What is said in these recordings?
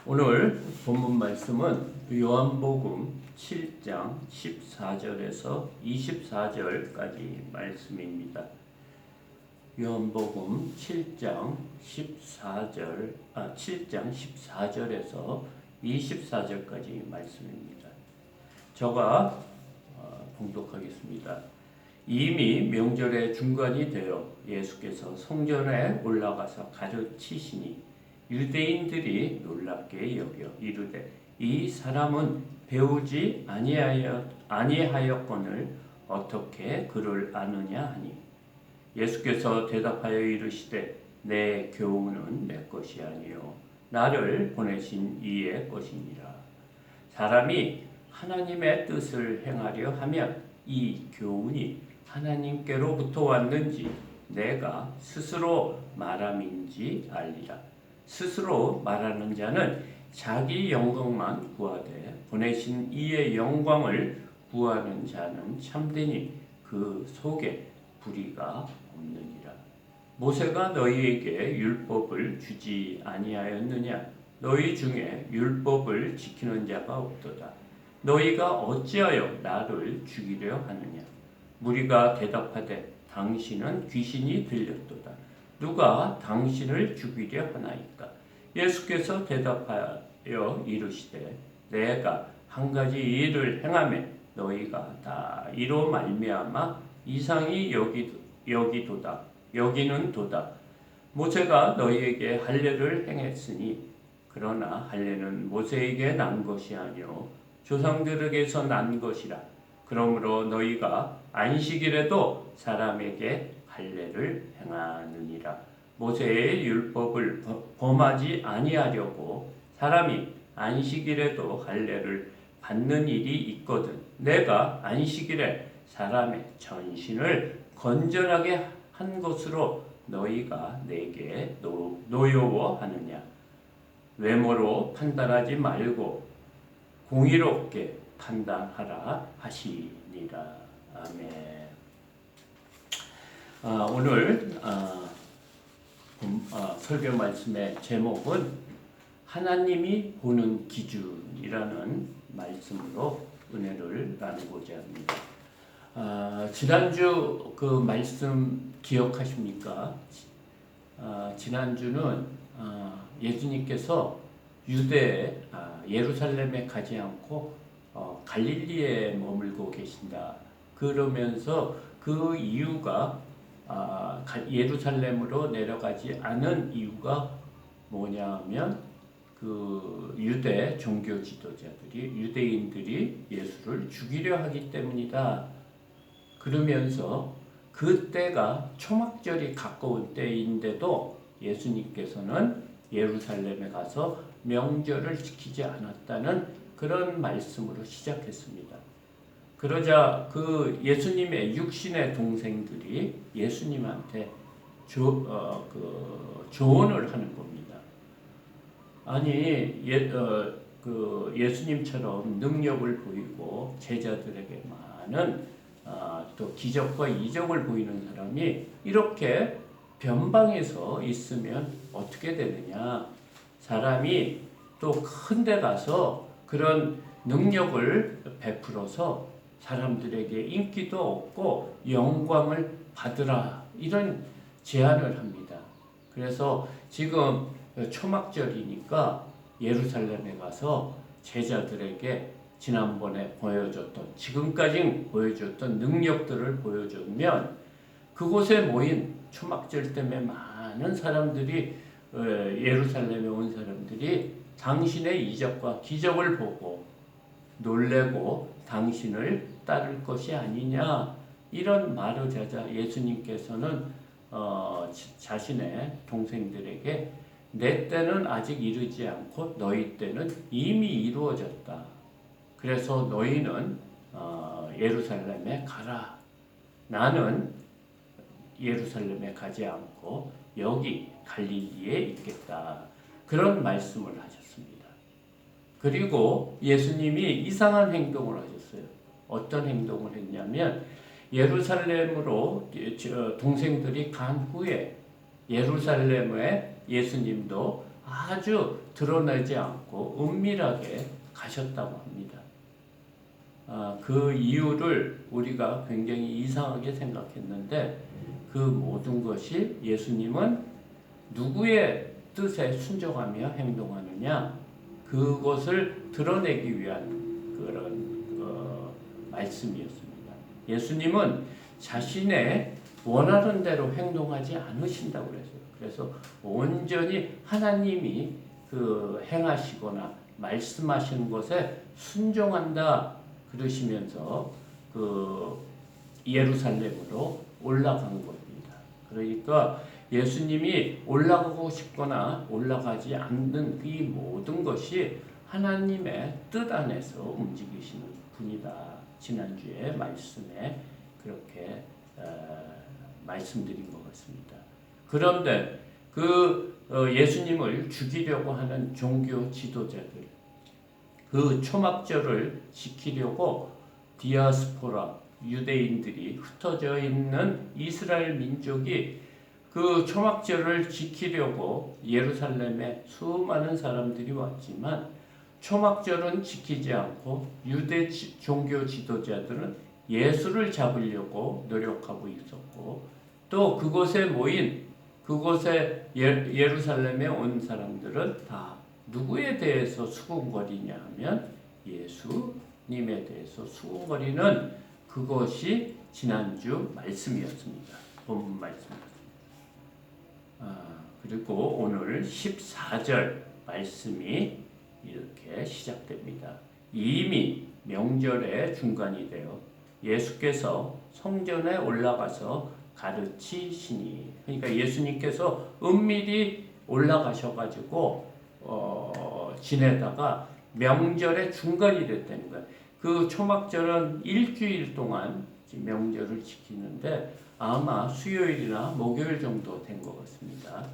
오늘 본문 말씀은 요한복음 7장 14절에서 24절까지 말씀입니다. 요한복음 7장 14절에서 24절까지 말씀입니다. 저가 봉독하겠습니다. 이미 명절의 중간이 되어 예수께서 성전에 올라가서 가르치시니 유대인들이 놀랍게 여겨 이르되 이 사람은 배우지 아니하였거늘 어떻게 그를 아느냐 하니 예수께서 대답하여 이르시되 내 교훈은 내 것이 아니요 나를 보내신 이의 것이니라. 사람이 하나님의 뜻을 행하려 하면 이 교훈이 하나님께로부터 왔는지 내가 스스로 말함인지 알리라. 스스로 말하는 자는 자기 영광만 구하되 보내신 이의 영광을 구하는 자는 참되니 그 속에 불의가 없느니라. 모세가 너희에게 율법을 주지 아니하였느냐? 너희 중에 율법을 지키는 자가 없도다. 너희가 어찌하여 나를 죽이려 하느냐? 무리가 대답하되 당신은 귀신이 들렸도다. 누가 당신을 죽이려 하나이까? 예수께서 대답하여 이르시되 내가 한 가지 일을 행하매 너희가 다 이로 말미암아 이상히 여기는 도다. 모세가 너희에게 할례를 행했으니 그러나 할례는 모세에게 난 것이 아니요 조상들에게서 난 것이라. 그러므로 너희가 안식일에도 사람에게 할례를 행하느니라. 모세의 율법을 범하지 아니하려고 사람이 안식일에도 할례를 받는 일이 있거든. 내가 안식일에 사람의 전신을 건전하게 한 것으로 너희가 내게 노여워하느냐? 외모로 판단하지 말고 공의롭게 판단하라 하시니라. 아멘. 오늘 설교 말씀의 제목은 하나님이 보는 기준이라는 말씀으로 은혜를 나누고자 합니다. 지난주 그 말씀 기억하십니까? 지난주는 예수님께서 유대 예루살렘에 가지 않고 갈릴리에 머물고 계신다. 그러면서 그 이유가 예루살렘으로 내려가지 않은 이유가 뭐냐면 그 유대 종교 지도자들이 유대인들이 예수를 죽이려 하기 때문이다. 그러면서 그때가 초막절이 가까운 때인데도 예수님께서는 예루살렘에 가서 명절을 지키지 않았다는 그런 말씀으로 시작했습니다. 그러자 그 예수님의 육신의 동생들이 예수님한테 조언을 하는 겁니다. 아니 예수님처럼 능력을 보이고 제자들에게 많은 또 기적과 이적을 보이는 사람이 이렇게 변방에서 있으면 어떻게 되느냐? 사람이 또 큰 데 가서 그런 능력을 베풀어서 사람들에게 인기도 얻고 영광을 받으라, 이런 제안을 합니다. 그래서 지금 초막절이니까 예루살렘에 가서 제자들에게 지난번에 보여줬던, 지금까지 보여줬던 능력들을 보여주면 그곳에 모인 초막절 때문에 많은 사람들이, 예루살렘에 온 사람들이 당신의 이적과 기적을 보고 놀래고 당신을 따를 것이 아니냐, 이런 말을 하자 예수님께서는 자신의 동생들에게 내 때는 아직 이르지 않고 너희 때는 이미 이루어졌다. 그래서 너희는 예루살렘에 가라. 나는 예루살렘에 가지 않고 여기 갈릴리에 있겠다. 그런 말씀을 하셨습니다. 그리고 예수님이 이상한 행동을 하셨어요. 어떤 행동을 했냐면 예루살렘으로 동생들이 간 후에 예루살렘에 예수님도 아주 드러내지 않고 은밀하게 가셨다고 합니다. 그 이유를 우리가 굉장히 이상하게 생각했는데 그 모든 것이 예수님은 누구의 뜻에 순종하며 행동하느냐 그것을 드러내기 위한 그런 말씀이었습니다. 예수님은 자신의 원하는 대로 행동하지 않으신다고 그랬어요. 그래서 온전히 하나님이 행하시거나 말씀하시는 것에 순종한다 그러시면서 예루살렘으로 올라간 겁니다. 그러니까 예수님이 올라가고 싶거나 올라가지 않는 이 모든 것이 하나님의 뜻 안에서 움직이시는 분이다. 지난주에 말씀에 그렇게 말씀드린 것 같습니다. 그런데 예수님을 죽이려고 하는 종교 지도자들, 그 초막절을 지키려고 디아스포라, 유대인들이 흩어져 있는 이스라엘 민족이 그 초막절을 지키려고 예루살렘에 수많은 사람들이 왔지만 초막절은 지키지 않고 유대 종교 지도자들은 예수를 잡으려고 노력하고 있었고 또 그곳에 예루살렘에 온 사람들은 다 누구에 대해서 수군거리냐 하면 예수님에 대해서 수군거리는 그것이 지난주 말씀이었습니다. 본문 말씀이었습니다. 그리고 오늘 14절 말씀이 이렇게 시작됩니다. 이미 명절의 중간이 되어 예수께서 성전에 올라가서 가르치시니, 그러니까 예수님께서 은밀히 올라가셔가지고 지내다가 명절의 중간이 됐다는 거예요. 그 초막절은 일주일 동안 명절을 지키는데 아마 수요일이나 목요일 정도 된 것 같습니다.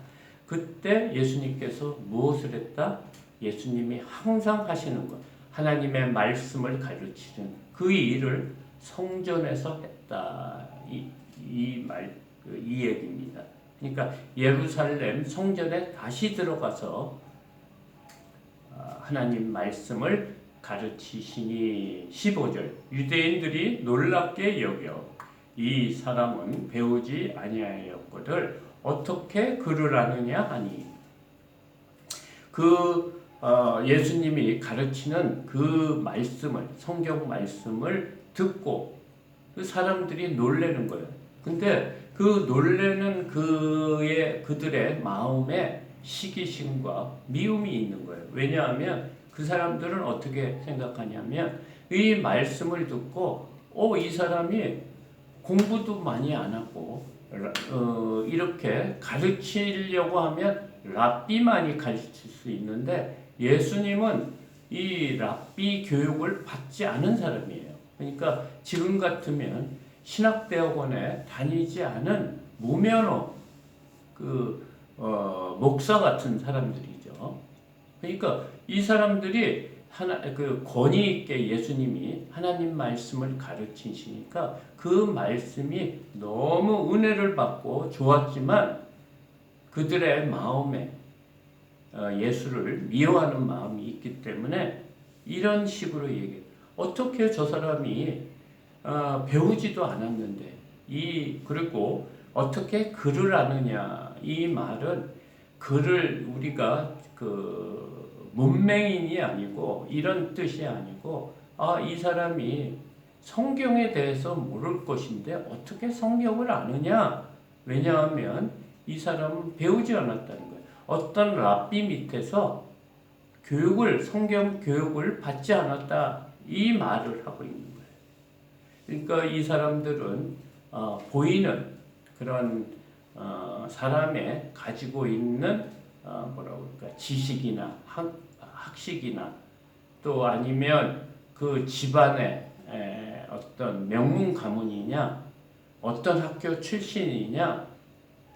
그때 예수님께서 무엇을 했다? 예수님이 항상 하시는 것, 하나님의 말씀을 가르치는 그 일을 성전에서 했다. 이 얘기입니다. 그러니까 예루살렘 성전에 다시 들어가서 하나님 말씀을 가르치시니 15절 유대인들이 놀랍게 여겨 이 사람은 배우지 아니하였거늘 어떻게 글을 아느냐 하니 예수님이 가르치는 그 말씀을 성경 말씀을 듣고 그 사람들이 놀라는 거예요. 근데 그 놀라는 그들의 마음에 시기심과 미움이 있는 거예요. 왜냐하면 그 사람들은 어떻게 생각하냐면 이 말씀을 듣고 이 사람이 공부도 많이 안 하고 이렇게 가르치려고 하면 랍비만이 가르칠 수 있는데 예수님은 이 랍비 교육을 받지 않은 사람이에요. 그러니까 지금 같으면 신학대학원에 다니지 않은 무면허 목사 같은 사람들이죠. 그러니까 이 사람들이 권위 있게 예수님이 하나님 말씀을 가르치시니까 그 말씀이 너무 은혜를 받고 좋았지만 그들의 마음에 예수를 미워하는 마음이 있기 때문에 이런 식으로 얘기해요. 어떻게 저 사람이 배우지도 않았는데 그리고 어떻게 글을 아느냐, 이 말은 글을 우리가 문맹인이 아니고 이런 뜻이 아니고 이 사람이 성경에 대해서 모를 것인데 어떻게 성경을 아느냐? 왜냐하면 이 사람은 배우지 않았다는 거예요. 어떤 랍비 밑에서 성경 교육을 받지 않았다, 이 말을 하고 있는 거예요. 그러니까 이 사람들은 보이는 그런 사람의 가지고 있는 지식이나 학식이나 또 아니면 그 집안의 어떤 명문 가문이냐, 어떤 학교 출신이냐,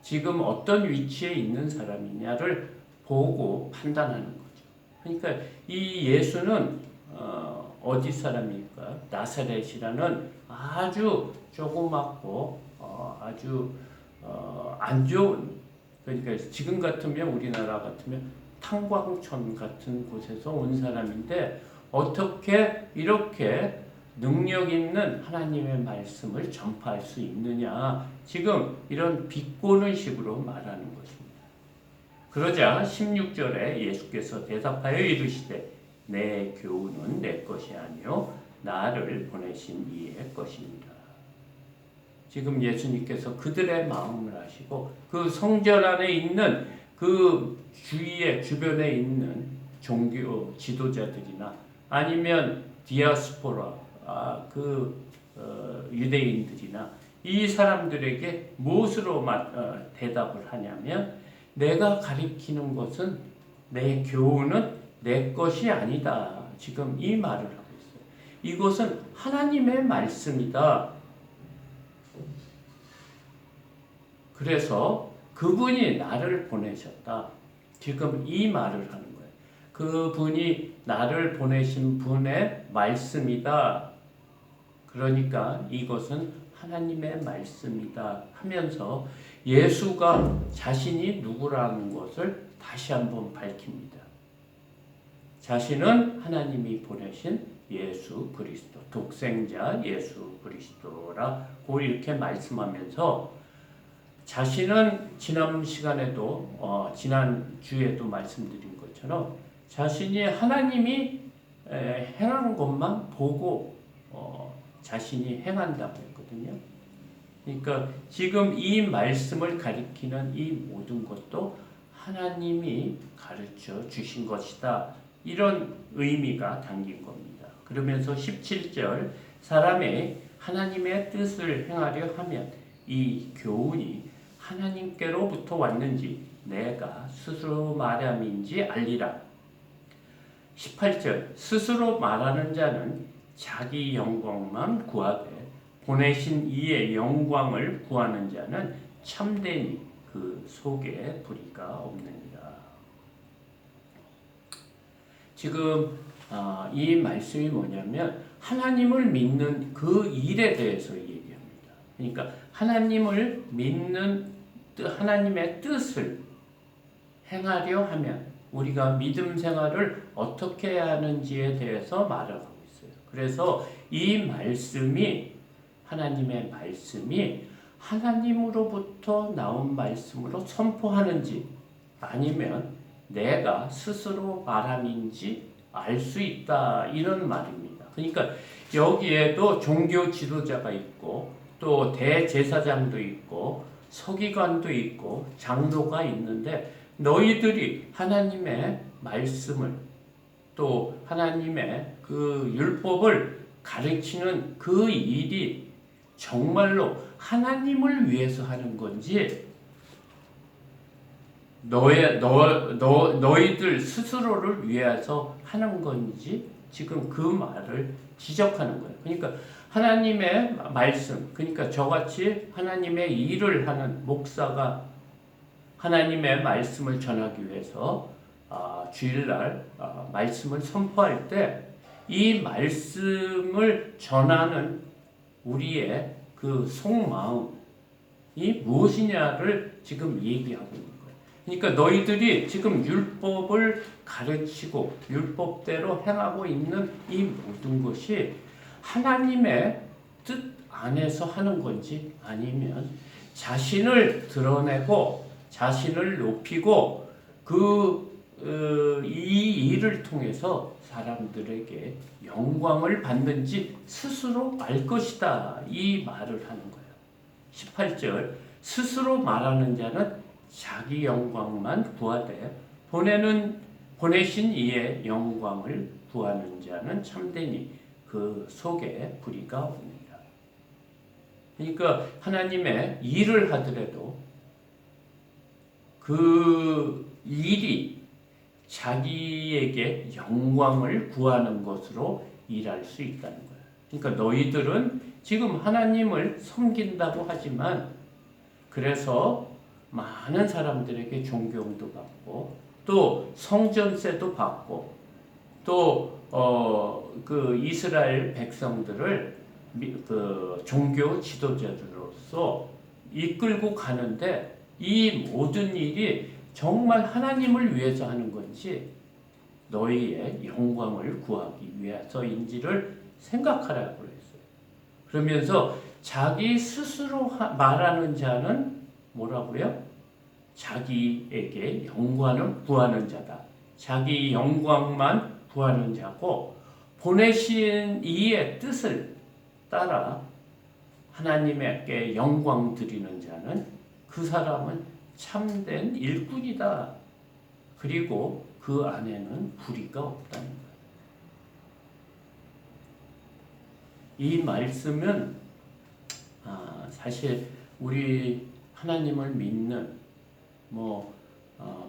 지금 어떤 위치에 있는 사람이냐를 보고 판단하는 거죠. 그러니까 이 예수는 어디 사람일까? 나사렛이라는 아주 조그맣고 아주 안 좋은, 그러니까 지금 같으면 우리나라 같으면 탄광촌 같은 곳에서 온 사람인데 어떻게 이렇게 능력 있는 하나님의 말씀을 전파할 수 있느냐. 지금 이런 비꼬는 식으로 말하는 것입니다. 그러자 16절에 예수께서 대답하여 이르시되 내 교훈은 내 것이 아니요 나를 보내신 이의 것입니다. 지금 예수님께서 그들의 마음을 아시고 그 성전 안에 있는 그 주변에 있는 종교 지도자들이나 아니면 디아스포라 유대인들이나 이 사람들에게 무엇으로 대답을 하냐면 내가 가리키는 것은 내 교훈은 내 것이 아니다. 지금 이 말을 하고 있어요. 이것은 하나님의 말씀이다. 그래서 그분이 나를 보내셨다. 지금 이 말을 하는 거예요. 그분이 나를 보내신 분의 말씀이다. 그러니까 이것은 하나님의 말씀이다 하면서 예수가 자신이 누구라는 것을 다시 한번 밝힙니다. 자신은 하나님이 보내신 예수 그리스도, 독생자 예수 그리스도라고 이렇게 말씀하면서 자신은 지난 시간에도 지난 주에도 말씀드린 것처럼 자신이 하나님이 행하는 것만 보고 자신이 행한다고 했거든요. 그러니까 지금 이 말씀을 가리키는 이 모든 것도 하나님이 가르쳐 주신 것이다. 이런 의미가 담긴 겁니다. 그러면서 17절 사람이 하나님의 뜻을 행하려 하면 이 교훈이 하나님께로부터 왔는지 내가 스스로 말함인지 알리라. 18절 스스로 말하는 자는 자기 영광만 구하되 보내신 이의 영광을 구하는 자는 참되니 그 속에 불의가 없느니라. 지금 이 말씀이 뭐냐면 하나님을 믿는 그 일에 대해서 얘기합니다. 그러니까 하나님을 믿는 하나님의 뜻을 행하려 하면 우리가 믿음 생활을 어떻게 해야 하는지에 대해서 말을 하고 있어요. 그래서 이 말씀이 하나님의 말씀이 하나님으로부터 나온 말씀으로 선포하는지 아니면 내가 스스로 말함인지 알 수 있다 이런 말입니다. 그러니까 여기에도 종교 지도자가 있고 또 대제사장도 있고 서기관도 있고 장로가 있는데 너희들이 하나님의 말씀을 또 하나님의 그 율법을 가르치는 그 일이 정말로 하나님을 위해서 하는 건지 너희들 스스로를 위해서 하는 건지 지금 그 말을 지적하는 거예요. 그러니까 하나님의 말씀, 그러니까 저같이 하나님의 일을 하는 목사가 하나님의 말씀을 전하기 위해서 주일날 말씀을 선포할 때 이 말씀을 전하는 우리의 그 속마음이 무엇이냐를 지금 얘기하고 있는 거예요. 그러니까 너희들이 지금 율법을 가르치고 율법대로 행하고 있는 이 모든 것이 하나님의 뜻 안에서 하는 건지 아니면 자신을 드러내고 자신을 높이고 이 일을 통해서 사람들에게 영광을 받는지 스스로 알 것이다. 이 말을 하는 거예요. 18절 스스로 말하는 자는 자기 영광만 구하되 보내신 이의 영광을 구하는 자는 참되니 그 속에 불의가 없느니라. 그러니까 하나님의 일을 하더라도 그 일이 자기에게 영광을 구하는 것으로 일할 수 있다는 거예요. 그러니까 너희들은 지금 하나님을 섬긴다고 하지만 그래서 많은 사람들에게 존경도 받고 또 성전세도 받고 또 그 이스라엘 백성들을 그 종교 지도자들로서 이끌고 가는데 이 모든 일이 정말 하나님을 위해서 하는 건지 너희의 영광을 구하기 위해서인지를 생각하라고 그랬어요. 그러면서 자기 스스로 말하는 자는 뭐라고요? 자기에게 영광을 구하는 자다. 자기 영광만 구하는 자고, 보내신 이의 뜻을 따라 하나님께 영광 드리는 자는 그 사람은 참된 일꾼이다. 그리고 그 안에는 불의가 없다는 거예요. 이 말씀은 사실 우리 하나님을 믿는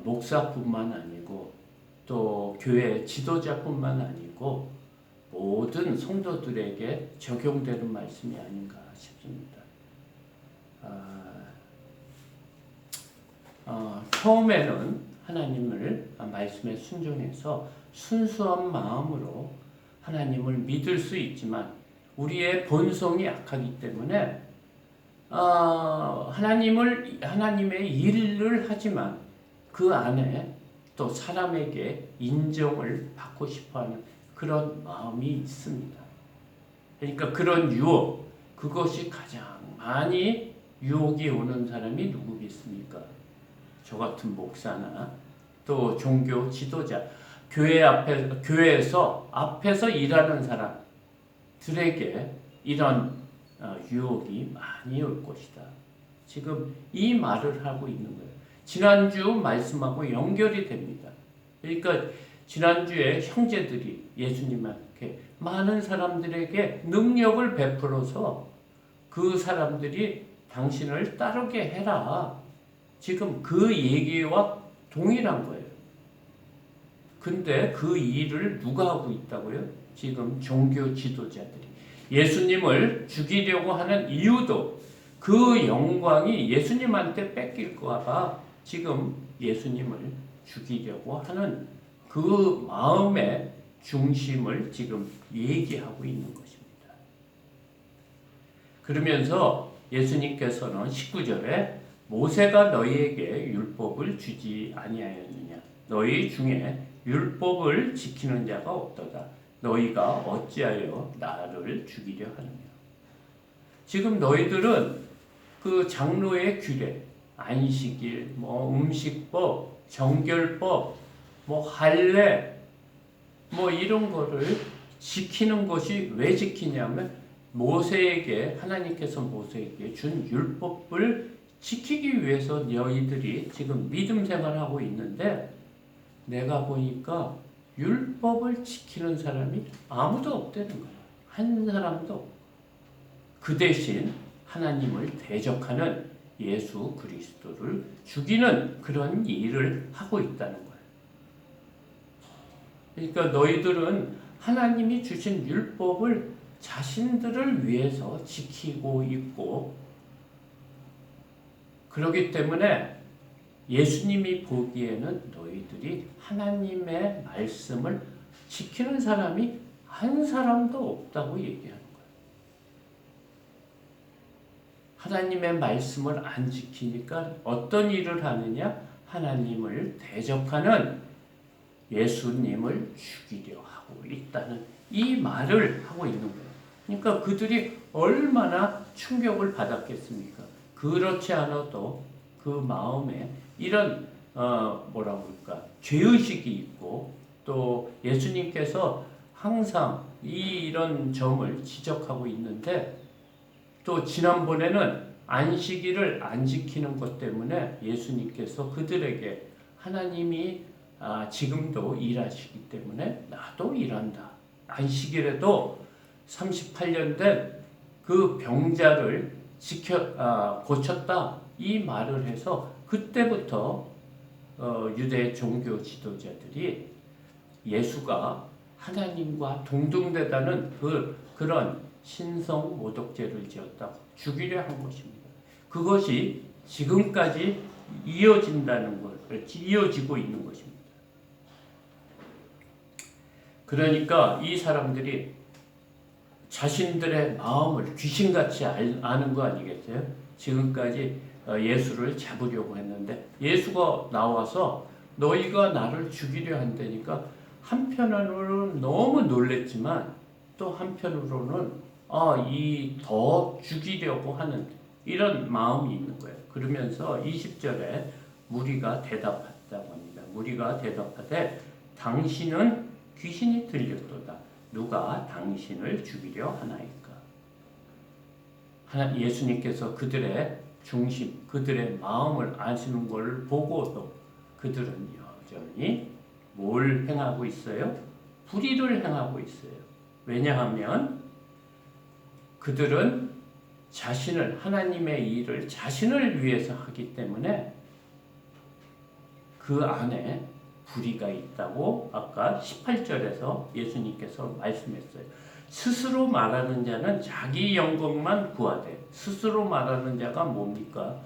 목사뿐만 아니고 또 교회 지도자뿐만 아니고 모든 성도들에게 적용되는 말씀이 아닌가 싶습니다. 처음에는 하나님을 말씀에 순종해서 순수한 마음으로 하나님을 믿을 수 있지만 우리의 본성이 약하기 때문에 하나님의 일을 하지만 그 안에 또 사람에게 인정을 받고 싶어하는 그런 마음이 있습니다. 그러니까 그런 유혹, 그것이 가장 많이 유혹이 오는 사람이 누구겠습니까? 저 같은 목사나 또 종교 지도자, 교회에서 앞에서 일하는 사람들에게 이런 유혹이 많이 올 것이다. 지금 이 말을 하고 있는 거예요. 지난주 말씀하고 연결이 됩니다. 그러니까 지난주에 형제들이 예수님께 많은 사람들에게 능력을 베풀어서 그 사람들이 당신을 따르게 해라. 지금 그 얘기와 동일한 거예요. 근데 그 일을 누가 하고 있다고요? 지금 종교 지도자들이. 예수님을 죽이려고 하는 이유도 그 영광이 예수님한테 뺏길까 봐 지금 예수님을 죽이려고 하는 그 마음의 중심을 지금 얘기하고 있는 것입니다. 그러면서 예수님께서는 19절에 모세가 너희에게 율법을 주지 아니하였느냐? 너희 중에 율법을 지키는 자가 없도다. 너희가 어찌하여 나를 죽이려 하느냐? 지금 너희들은 그 장로의 규례, 안식일, 음식법, 정결법, 할례, 이런 거를 지키는 것이 왜 지키냐면 하나님께서 모세에게 준 율법을 지키기 위해서 너희들이 지금 믿음 생활하고 있는데 내가 보니까 율법을 지키는 사람이 아무도 없다는 거예요. 한 사람도 없고. 그 대신 하나님을 대적하는 예수 그리스도를 죽이는 그런 일을 하고 있다는 거예요. 그러니까 너희들은 하나님이 주신 율법을 자신들을 위해서 지키고 있고 그렇기 때문에 예수님이 보기에는 너희들이 하나님의 말씀을 지키는 사람이 한 사람도 없다고 얘기하는 거예요. 하나님의 말씀을 안 지키니까 어떤 일을 하느냐? 하나님을 대적하는 예수님을 죽이려 하고 있다는 이 말을 하고 있는 거예요. 그러니까 그들이 얼마나 충격을 받았겠습니까? 그렇지 않아도 그 마음에 이런 죄의식이 있고 또 예수님께서 항상 이런 점을 지적하고 있는데 또 지난번에는 안식일을 안 지키는 것 때문에 예수님께서 그들에게 하나님이 지금도 일하시기 때문에 나도 일한다. 안식일에도 38년 된 그 병자를 고쳤다. 이 말을 해서 그때부터 유대 종교 지도자들이 예수가 하나님과 동등되다는 그런 신성 모독죄를 지었다고 죽이려 한 것입니다. 그것이 지금까지 이어지고 있는 것입니다. 그러니까 이 사람들이 자신들의 마음을 귀신같이 아는 거 아니겠어요? 지금까지 예수를 잡으려고 했는데 예수가 나와서 너희가 나를 죽이려 한다니까 한편으로는 너무 놀랬지만 또 한편으로는 이 더 죽이려고 하는 이런 마음이 있는 거예요. 그러면서 20절에 무리가 대답했다고 합니다. 무리가 대답하되 당신은 귀신이 들렸도다. 누가 당신을 죽이려 하나이까? 예수님께서 그들의 중심, 그들의 마음을 아시는 걸 보고도 그들은 여전히 뭘 행하고 있어요? 불의를 행하고 있어요. 왜냐하면 그들은 하나님의 일을 자신을 위해서 하기 때문에 그 안에 불의가 있다고 아까 18절에서 예수님께서 말씀했어요. 스스로 말하는 자는 자기 영광만 구하되, 스스로 말하는 자가 뭡니까?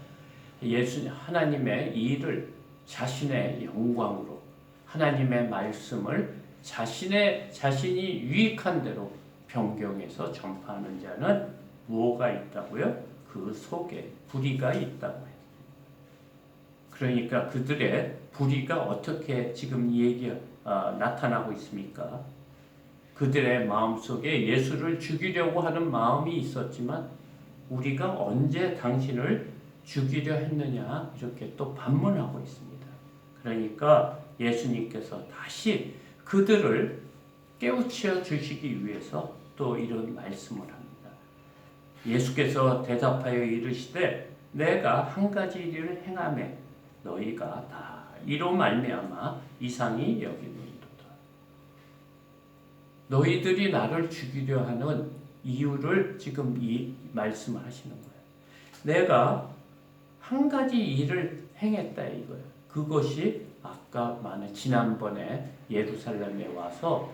하나님의 일을 자신의 영광으로, 하나님의 말씀을 자신이 유익한 대로 변경해서 전파하는 자는 뭐가 있다고요? 그 속에 불의가 있다고 해요. 그러니까 그들의 불의가 어떻게 지금 나타나고 있습니까? 그들의 마음속에 예수를 죽이려고 하는 마음이 있었지만 우리가 언제 당신을 죽이려 했느냐 이렇게 또 반문하고 있습니다. 그러니까 예수님께서 다시 그들을 깨우쳐 주시기 위해서 또 이런 말씀을 합니다. 예수께서 대답하여 이르시되 내가 한 가지 일을 행하매 너희가 다 이로 말미암아 이상히 여기노이도다. 너희들이 나를 죽이려 하는 이유를 지금 이 말씀을 하시는 거예요. 내가 한 가지 일을 행했다 이거예요. 그것이 아까 지난번에 예루살렘에 와서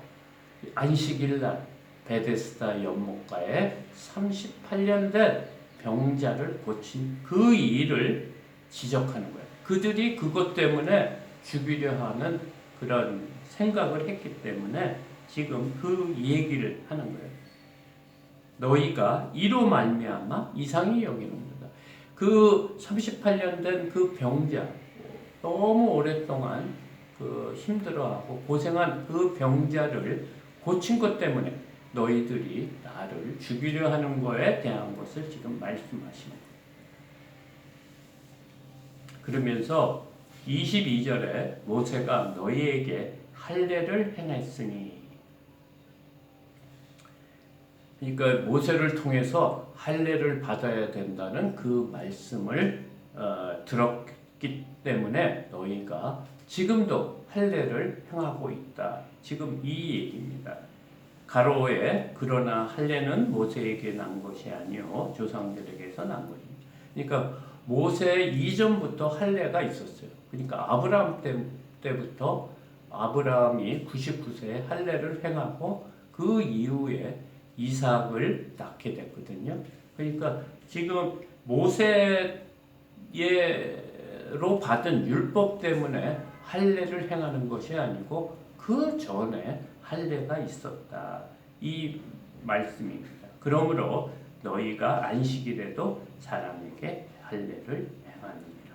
안식일날 베데스다 연못가에 38년 된 병자를 고친 그 일을 지적하는 거예요. 그들이 그것 때문에 죽이려 하는 그런 생각을 했기 때문에 지금 그 얘기를 하는 거예요. 너희가 이로 말미암아 이상히 여기는도다. 그 38년 된 그 병자, 너무 오랫동안 힘들어하고 고생한 그 병자를 고친 것 때문에 너희들이 나를 죽이려 하는 거에 대한 것을 지금 말씀하시는 거예요. 그러면서 22절에 모세가 너희에게 할례를 행했으니, 그러니까 모세를 통해서 할례를 받아야 된다는 그 말씀을 들었기 때문에 너희가 지금도 할례를 행하고 있다. 지금 이 얘기입니다. 가로에 그러나 할례는 모세에게 난 것이 아니요 조상들에게서 난 것입니다. 그러니까 모세 이전부터 할례가 있었어요. 그러니까 아브라함 때부터 아브라함이 99세에 할례를 행하고 그 이후에 이삭을 낳게 됐거든요. 그러니까 지금 모세로 받은 율법 때문에 할례를 행하는 것이 아니고 그 전에 할례가 있었다. 이 말씀입니다. 그러므로 너희가 안식일에도 사람에게 할례를 행하느니라.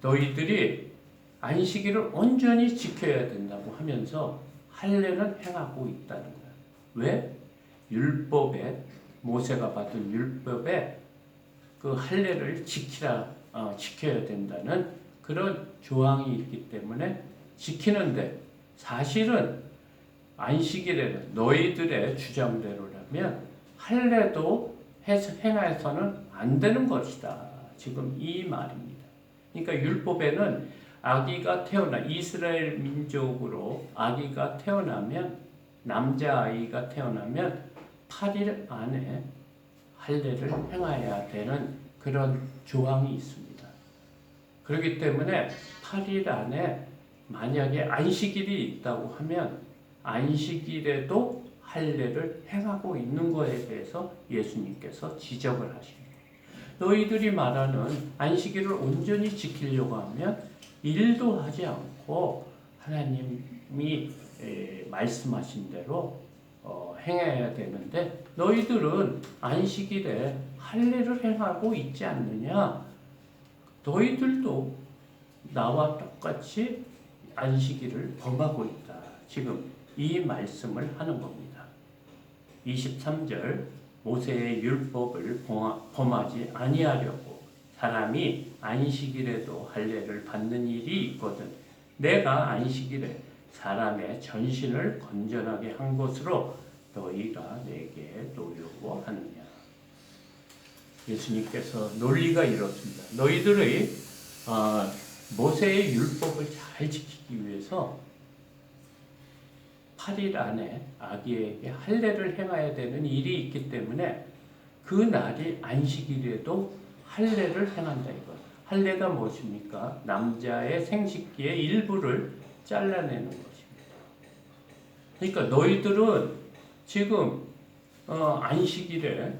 너희들이 안식일을 온전히 지켜야 된다고 하면서 할례는 행하고 있다는 거야. 왜? 율법에, 모세가 받은 율법에 그 할례를 지켜야 된다는 그런 조항이 있기 때문에 지키는데, 사실은 안식일에는 너희들의 주장대로라면 할례도 행해서는 안 되는 것이다. 지금 이 말입니다. 그러니까 율법에는 아기가 이스라엘 민족으로 아기가 태어나면, 남자아이가 태어나면 8일 안에 할례를 행해야 되는 그런 조항이 있습니다. 그렇기 때문에 8일 안에 만약에 안식일이 있다고 하면 안식일에도 할례를 행하고 있는 것에 대해서 예수님께서 지적을 하십니다. 너희들이 말하는 안식일을 온전히 지키려고 하면 일도 하지 않고 하나님이 말씀하신 대로 행해야 되는데 너희들은 안식일에 할례를 행하고 있지 않느냐? 너희들도 나와 똑같이 안식일을 범하고 있다. 지금 이 말씀을 하는 겁니다. 23절 모세의 율법을 범하지 아니하려고 사람이 안식일에도 할례를 받는 일이 있거든 내가 안식일에 사람의 전신을 건전하게 한 것으로 너희가 내게 노려하느냐. 예수님께서 논리가 이렇습니다. 너희들의 모세의 율법을 잘 지키기 위해서 8일 안에 아기에게 할례를 행해야 되는 일이 있기 때문에 그 날이 안식일에도 할례를 행한다 이거. 할례가 무엇입니까? 남자의 생식기의 일부를 잘라내는 것입니다. 그러니까 너희들은 지금 안식일에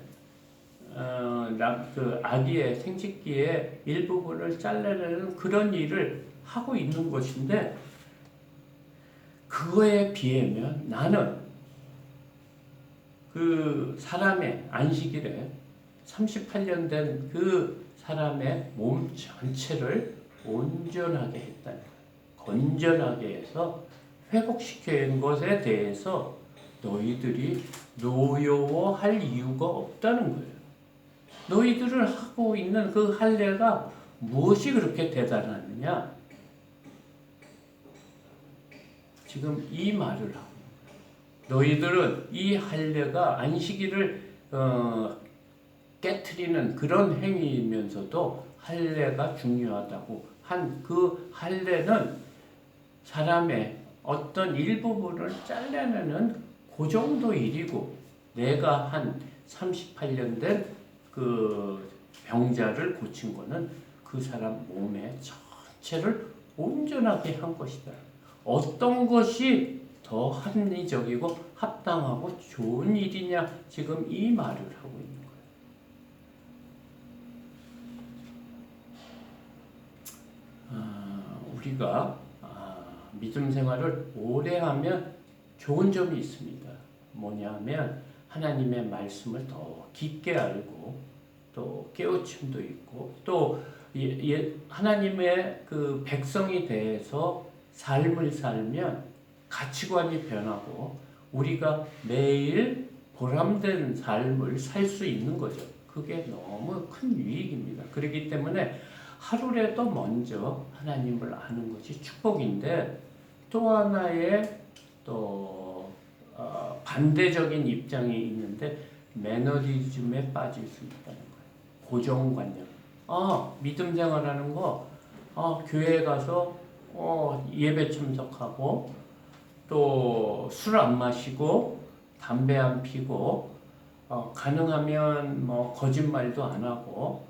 그 아기의 생식기의 일부분을 잘라내는 그런 일을 하고 있는 것인데 그거에 비하면 나는 그 사람의 안식일에 38년 된 그 사람의 몸 전체를 온전하게 했다는 거예요. 건전하게 해서 회복시키는 것에 대해서 너희들이 노여워할 이유가 없다는 거예요. 너희들을 하고 있는 그 할례가 무엇이 그렇게 대단하느냐? 지금 이 말을 하고 너희들은 이 할례가 안식일을 깨트리는 그런 행위이면서도 할례가 중요하다고 한 그 할례는 사람의 어떤 일부분을 잘라내는 그 정도 일이고 내가 한 38년 된 그 병자를 고친 거는 그 사람 몸의 전체를 온전하게 한 것이다. 어떤 것이 더 합리적이고 합당하고 좋은 일이냐 지금 이 말을 하고 있는 거예요. 우리가 믿음 생활을 오래 하면 좋은 점이 있습니다. 뭐냐면 하나님의 말씀을 더 깊게 알고 또 깨우침도 있고 또 하나님의 그 백성이 대해서 삶을 살면 가치관이 변하고 우리가 매일 보람된 삶을 살 수 있는 거죠. 그게 너무 큰 유익입니다. 그렇기 때문에 하루라도 먼저 하나님을 아는 것이 축복인데 또 하나의 또 반대적인 입장이 있는데 매너리즘에 빠질 수 있다는 거예요. 고정관념. 믿음 생활하는 거 교회 가서 예배 참석하고 또 술 안 마시고 담배 안 피고 가능하면 뭐 거짓말도 안 하고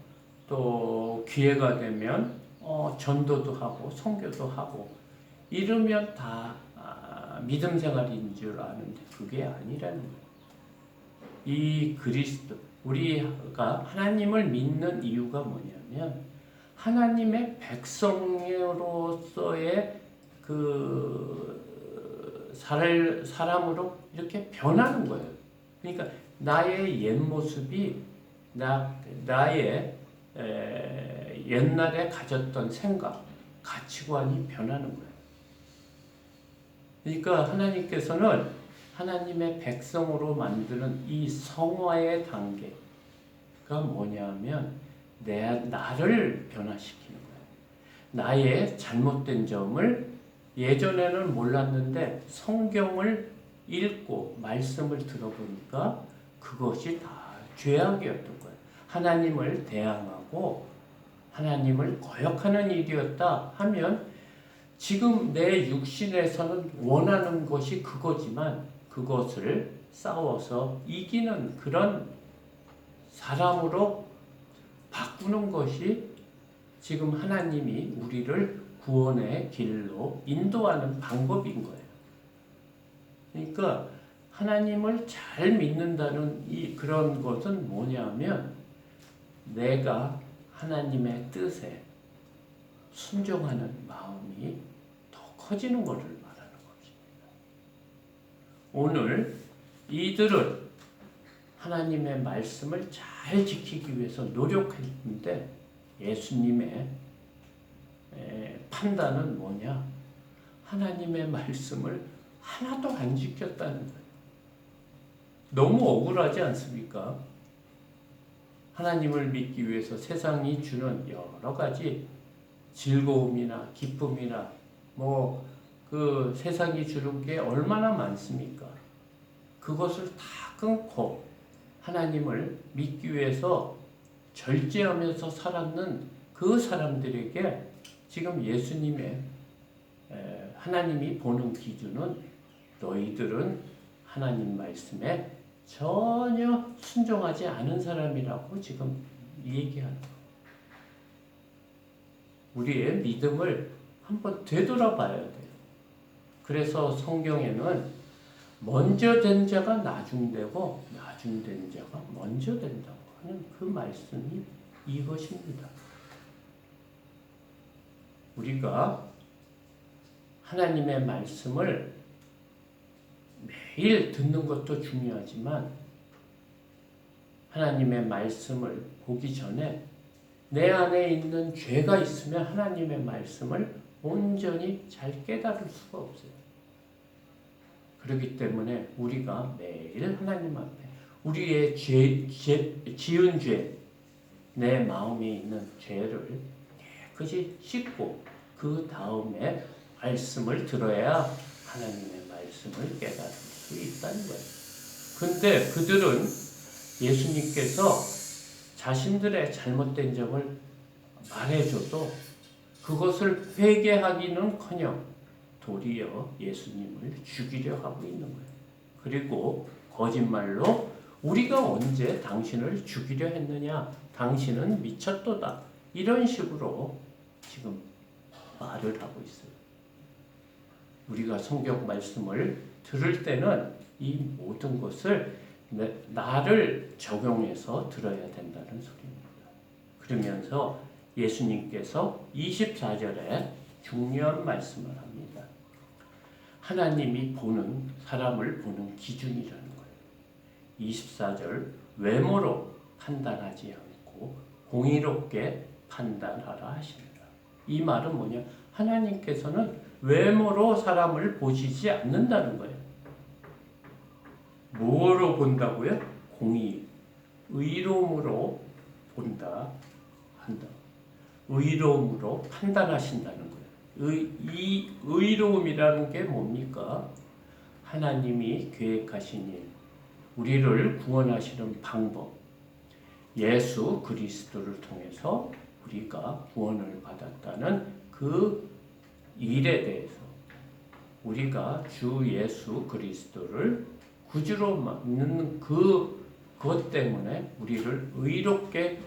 또 기회가 되면 전도도 하고 선교도 하고 이러면 다 믿음 생활인 줄 아는데 그게 아니라는 거예요. 이 그리스도 우리가 하나님을 믿는 이유가 뭐냐면 하나님의 백성으로서의 그 사람으로 이렇게 변하는 거예요. 그러니까 나의 옛 모습이 나의 옛날에 가졌던 생각, 가치관이 변하는 거예요. 그러니까 하나님께서는 하나님의 백성으로 만드는 이 성화의 단계가 뭐냐면 나를 변화시키는 거예요. 나의 잘못된 점을 예전에는 몰랐는데 성경을 읽고 말씀을 들어보니까 그것이 다 죄악이었던 거예요. 하나님을 대항하고 하나님을 거역하는 일이었다 하면 지금 내 육신에서는 원하는 것이 그거지만 그것을 싸워서 이기는 그런 사람으로 바꾸는 것이 지금 하나님이 우리를 구원의 길로 인도하는 방법인 거예요. 그러니까 하나님을 잘 믿는다는 그런 것은 뭐냐면 내가 하나님의 뜻에 순종하는 마음이 더 커지는 것을 말하는 것입니다. 오늘 이들은 하나님의 말씀을 잘 지키기 위해서 노력했는데 예수님의 판단은 뭐냐? 하나님의 말씀을 하나도 안 지켰다는 거예요. 너무 억울하지 않습니까? 하나님을 믿기 위해서 세상이 주는 여러 가지 즐거움이나 기쁨이나 그 세상이 주는 게 얼마나 많습니까? 그것을 다 끊고 하나님을 믿기 위해서 절제하면서 살았는 그 사람들에게 지금 예수님의 하나님이 보는 기준은 너희들은 하나님 말씀에 전혀 순종하지 않은 사람이라고 지금 얘기하는 거예요. 우리의 믿음을 한번 되돌아봐야 돼요. 그래서 성경에는 먼저 된 자가 나중되고 나중된 자가 먼저 된다고 하는 그 말씀이 이것입니다. 우리가 하나님의 말씀을 매일 듣는 것도 중요하지만 하나님의 말씀을 보기 전에 내 안에 있는 죄가 있으면 하나님의 말씀을 온전히 잘 깨달을 수가 없어요. 그렇기 때문에 우리가 매일 하나님 앞에 우리의 지은 죄, 내 마음에 있는 죄를 깨끗이 씻고 그 다음에 말씀을 들어야 하나님의 말씀을 깨달을 수 있다는 거예요. 근데 그들은 예수님께서 자신들의 잘못된 점을 말해줘도 그것을 회개하기는커녕 도리어 예수님을 죽이려 하고 있는 거예요. 그리고 거짓말로 우리가 언제 당신을 죽이려 했느냐? 당신은 미쳤도다. 이런 식으로 지금 말을 하고 있어요. 우리가 성경 말씀을 들을 때는 이 모든 것을 나를 적용해서 들어야 된다는 소리입니다. 그러면서 예수님께서 24절에 중요한 말씀을 합니다. 하나님이 사람을 보는 기준이라는 거예요. 24절 외모로 판단하지 않고 공의롭게 판단하라 하십니다. 이 말은 뭐냐? 하나님께서는 외모로 사람을 보시지 않는다는 거예요. 뭐로 본다고요? 공의, 의로움으로 본다, 한다. 의로움으로 판단하신다는 거예요. 이 의로움이라는 게 뭡니까? 하나님이 계획하신 일, 우리를 구원하시는 방법, 예수 그리스도를 통해서 우리가 구원을 받았다는 그 일에 대해서 우리가 주 예수 그리스도를 구주로 믿는 그것 때문에 우리를 의롭게